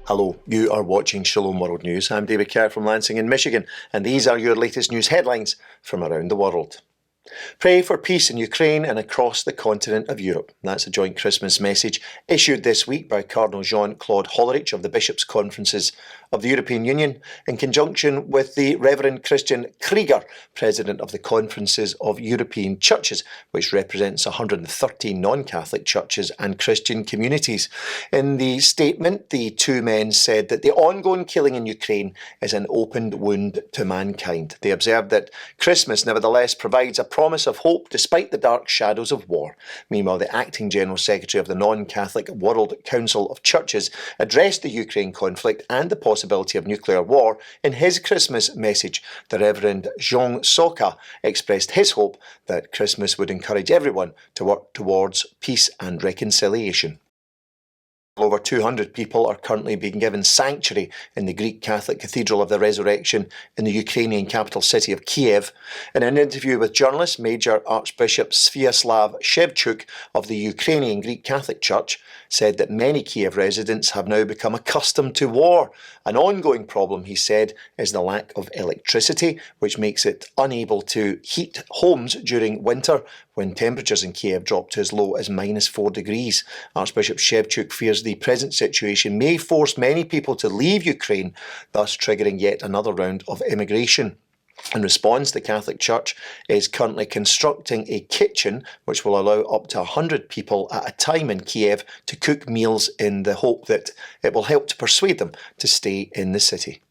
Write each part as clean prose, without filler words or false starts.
Hello, you are watching Shalom World News. I'm David Kerr from Lansing in Michigan, and these are your latest news headlines from around the world. Pray for peace in Ukraine and across the continent of Europe. That's a joint Christmas message issued this week by Cardinal Jean-Claude Hollerich of the Bishops' Conferences of the European Union in conjunction with the Reverend Christian Krieger, President of the Conferences of European Churches, which represents 113 non-Catholic churches and Christian communities. In the statement, the two men said that the ongoing killing in Ukraine is an opened wound to mankind. They observed that Christmas nevertheless provides a promise of hope despite the dark shadows of war. Meanwhile, the acting General Secretary of the Non-Catholic World Council of Churches addressed the Ukraine conflict and the possibility of nuclear war. In his Christmas message, the Reverend Jean Soka expressed his hope that Christmas would encourage everyone to work towards peace and reconciliation. Over 200 people are currently being given sanctuary in the Greek Catholic Cathedral of the Resurrection in the Ukrainian capital city of Kyiv. In an interview with journalists, Major Archbishop Sviatoslav Shevchuk of the Ukrainian Greek Catholic Church said that many Kyiv residents have now become accustomed to war. An ongoing problem, he said, is the lack of electricity, which makes it unable to heat homes during winter when temperatures in Kyiv drop to as low as -4 degrees. Archbishop Shevchuk fears the present situation may force many people to leave Ukraine, thus triggering yet another round of immigration. In response, the Catholic Church is currently constructing a kitchen which will allow up to 100 people at a time in Kyiv to cook meals in the hope that it will help to persuade them to stay in the city.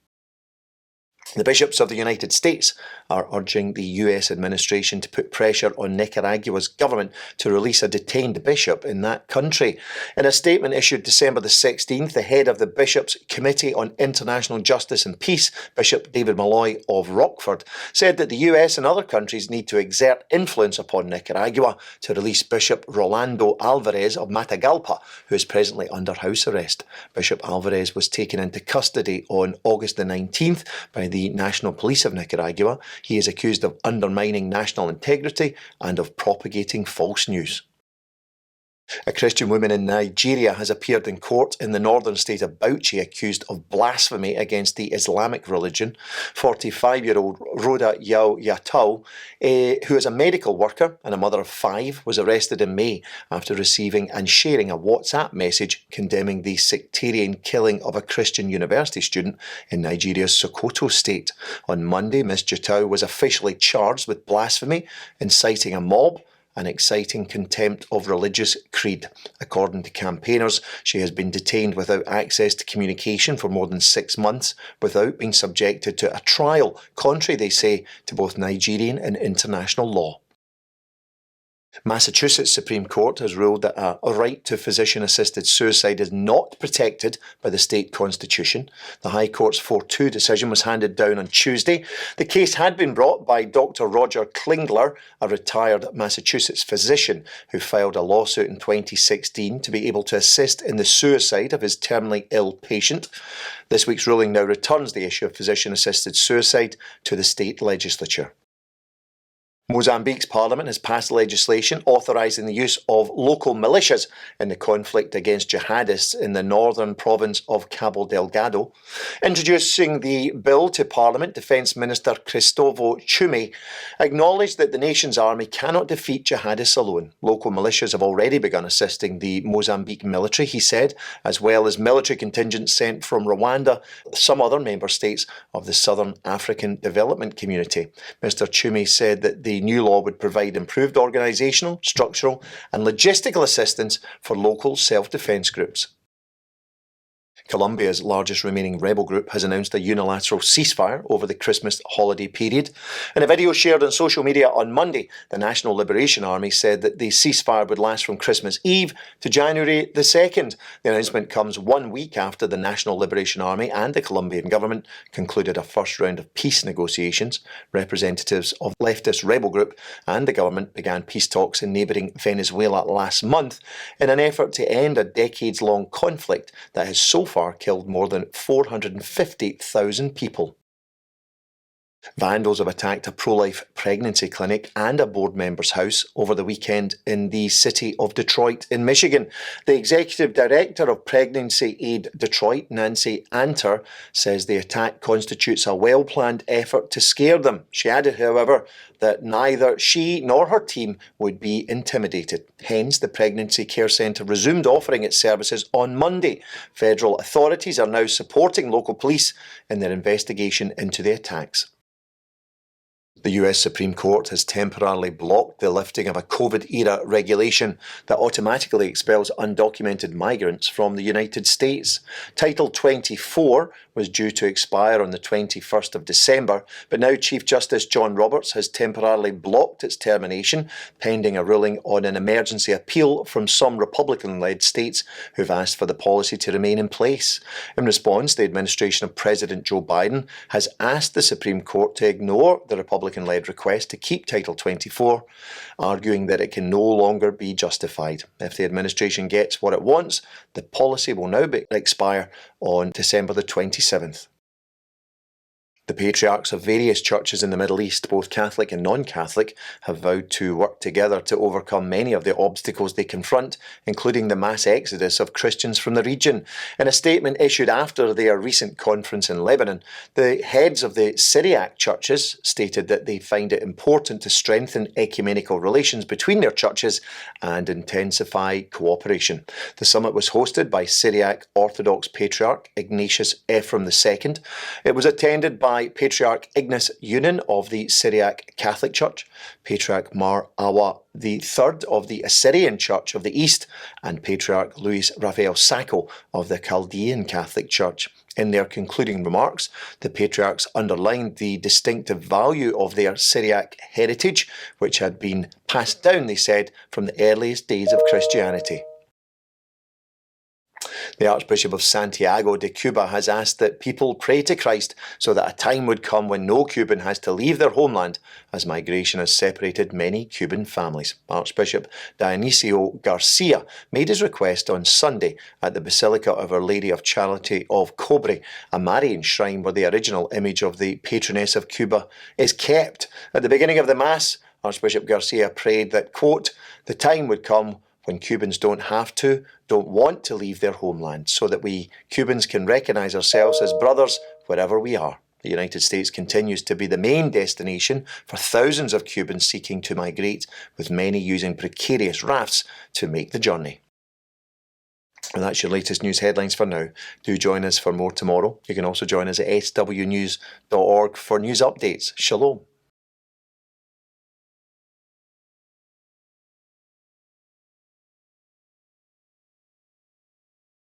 The bishops of the United States are urging the US administration to put pressure on Nicaragua's government to release a detained bishop in that country. In a statement issued December the 16th, the head of the Bishops' Committee on International Justice and Peace, Bishop David Malloy of Rockford, said that the US and other countries need to exert influence upon Nicaragua to release Bishop Rolando Alvarez of Matagalpa, who is presently under house arrest. Bishop Alvarez was taken into custody on August the 19th by the National Police of Nicaragua. He is accused of undermining national integrity and of propagating false news. A Christian woman in Nigeria has appeared in court in the northern state of Bauchi accused of blasphemy against the Islamic religion. 45-year-old Rhoda Yao Yatau, who is a medical worker and a mother of 5, was arrested in May after receiving and sharing a WhatsApp message condemning the sectarian killing of a Christian university student in Nigeria's Sokoto state. On Monday, Ms. Yatau was officially charged with blasphemy, inciting a mob, and exciting contempt of religious creed. According to campaigners, she has been detained without access to communication for more than 6 months, without being subjected to a trial, contrary, they say, to both Nigerian and international law. Massachusetts Supreme Court has ruled that a right to physician-assisted suicide is not protected by the state constitution. The High Court's 4-2 decision was handed down on Tuesday. The case had been brought by Dr. Roger Klingler, a retired Massachusetts physician who filed a lawsuit in 2016 to be able to assist in the suicide of his terminally ill patient. This week's ruling now returns the issue of physician-assisted suicide to the state legislature. Mozambique's parliament has passed legislation authorising the use of local militias in the conflict against jihadists in the northern province of Cabo Delgado. Introducing the bill to Parliament, Defence Minister Cristóvão Chumy acknowledged that the nation's army cannot defeat jihadists alone. Local militias have already begun assisting the Mozambique military, he said, as well as military contingents sent from Rwanda, some other member states of the Southern African Development Community. Mr. Chumy said that the new law would provide improved organisational, structural and logistical assistance for local self-defence groups. Colombia's largest remaining rebel group has announced a unilateral ceasefire over the Christmas holiday period. In a video shared on social media on Monday, the National Liberation Army said that the ceasefire would last from Christmas Eve to January the 2nd. The announcement comes 1 week after the National Liberation Army and the Colombian government concluded a first round of peace negotiations. Representatives of the leftist rebel group and the government began peace talks in neighbouring Venezuela last month in an effort to end a decades-long conflict that has so far killed more than 450,000 people. Vandals have attacked a pro-life pregnancy clinic and a board member's house over the weekend in the city of Detroit in Michigan. The executive director of Pregnancy Aid Detroit, Nancy Anter, says the attack constitutes a well-planned effort to scare them. She added, however, that neither she nor her team would be intimidated. Hence, the Pregnancy Care Centre resumed offering its services on Monday. Federal authorities are now supporting local police in their investigation into the attacks. The US Supreme Court has temporarily blocked the lifting of a COVID-era regulation that automatically expels undocumented migrants from the United States. Title 24 was due to expire on the 21st of December, but now Chief Justice John Roberts has temporarily blocked its termination, pending a ruling on an emergency appeal from some Republican-led states who've asked for the policy to remain in place. In response, the administration of President Joe Biden has asked the Supreme Court to ignore the Republican-led request to keep Title 24, arguing that it can no longer be justified. If the administration gets what it wants, the policy will now expire on December the 27th. The patriarchs of various churches in the Middle East, both Catholic and non-Catholic, have vowed to work together to overcome many of the obstacles they confront, including the mass exodus of Christians from the region. In a statement issued after their recent conference in Lebanon, the heads of the Syriac churches stated that they find it important to strengthen ecumenical relations between their churches and intensify cooperation. The summit was hosted by Syriac Orthodox Patriarch Ignatius Ephraim II. It was attended by Patriarch Ignace Yunan of the Syriac Catholic Church, Patriarch Mar Awa III of the Assyrian Church of the East, and Patriarch Luis Rafael Sacco of the Chaldean Catholic Church. In their concluding remarks, the patriarchs underlined the distinctive value of their Syriac heritage, which had been passed down, they said, from the earliest days of Christianity. The Archbishop of Santiago de Cuba has asked that people pray to Christ so that a time would come when no Cuban has to leave their homeland, as migration has separated many Cuban families. Archbishop Dionisio Garcia made his request on Sunday at the Basilica of Our Lady of Charity of Cobre, a Marian shrine where the original image of the patroness of Cuba is kept. At the beginning of the Mass, Archbishop Garcia prayed that, quote, the time would come when Cubans don't want to leave their homeland, so that we Cubans can recognise ourselves as brothers wherever we are. The United States continues to be the main destination for thousands of Cubans seeking to migrate, with many using precarious rafts to make the journey. And that's your latest news headlines for now. Do join us for more tomorrow. You can also join us at swnews.org for news updates. Shalom.